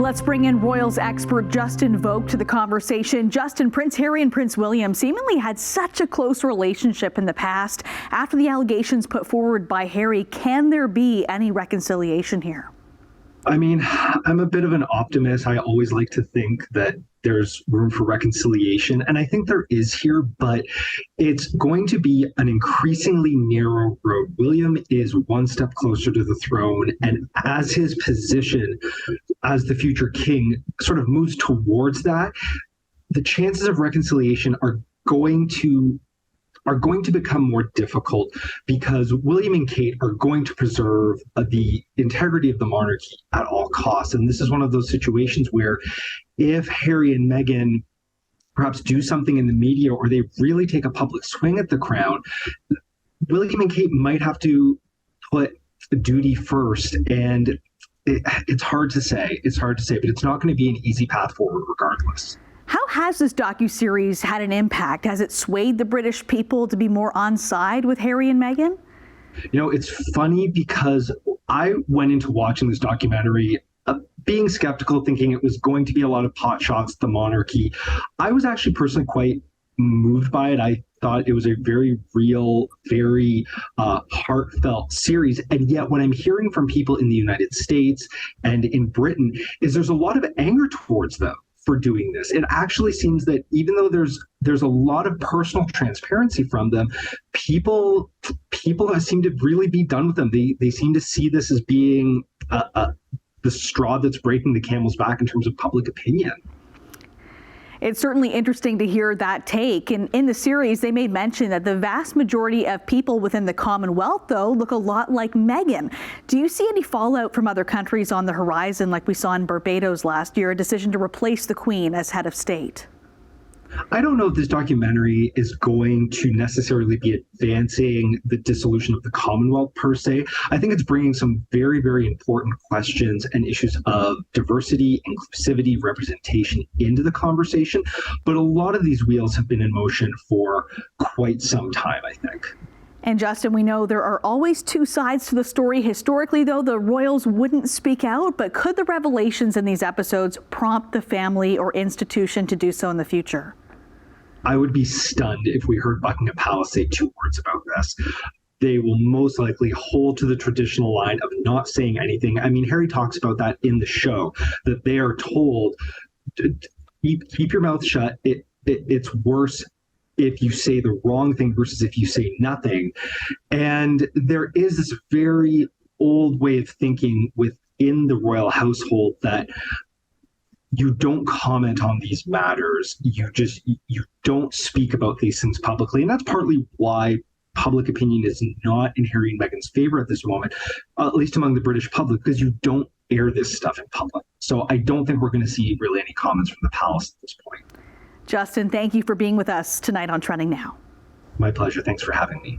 Let's bring in Royals expert Justin Vogt to the conversation. Justin, Prince Harry and Prince William seemingly had such a close relationship in the past. After the allegations put forward by Harry, can there be any reconciliation here? I mean, I'm a bit of an optimist. I always like to think that there's room for reconciliation, and I think there is here, but it's going to be an increasingly narrow road. William is one step closer to the throne, and as his position as the future king sort of moves towards that, the chances of reconciliation are going to become more difficult because William and Kate are going to preserve the integrity of the monarchy at all costs. And this is one of those situations where if Harry and Meghan perhaps do something in the media or they really take a public swing at the crown, William and Kate might have to put duty first. And it's hard to say. It's hard to say, but it's not going to be an easy path forward regardless. How has this docuseries had an impact? Has it swayed the British people to be more on side with Harry and Meghan? You know, it's funny because I went into watching this documentary being skeptical, thinking it was going to be a lot of pot shots at the monarchy. I was actually personally quite moved by it. I thought it was a very real, very heartfelt series. And yet what I'm hearing from people in the United States and in Britain is there's a lot of anger towards them for doing this. It actually seems that even though there's a lot of personal transparency from them, people seem to really be done with them. They seem to see this as being the straw that's breaking the camel's back in terms of public opinion. It's certainly interesting to hear that take. And in the series, they made mention that the vast majority of people within the Commonwealth, though, look a lot like Meghan. Do you see any fallout from other countries on the horizon, like we saw in Barbados last year, a decision to replace the Queen as head of state? I don't know if this documentary is going to necessarily be advancing the dissolution of the Commonwealth per se. I think it's bringing some very, very important questions and issues of diversity, inclusivity, representation into the conversation. But a lot of these wheels have been in motion for quite some time, I think. And Justin, we know there are always two sides to the story. Historically, though, the royals wouldn't speak out, but could the revelations in these episodes prompt the family or institution to do so in the future? I would be stunned if we heard Buckingham Palace say two words about this. They will most likely hold to the traditional line of not saying anything. I mean, Harry talks about that in the show, that they are told, keep your mouth shut. It's worse if you say the wrong thing versus if you say nothing. And there is this very old way of thinking within the royal household that you don't comment on these matters. You don't speak about these things publicly. And that's partly why public opinion is not in Harry and Meghan's favor at this moment, at least among the British public, because you don't air this stuff in public. So I don't think we're going to see really any comments from the palace at this point. Justin, thank you for being with us tonight on Trending Now. My pleasure. Thanks for having me.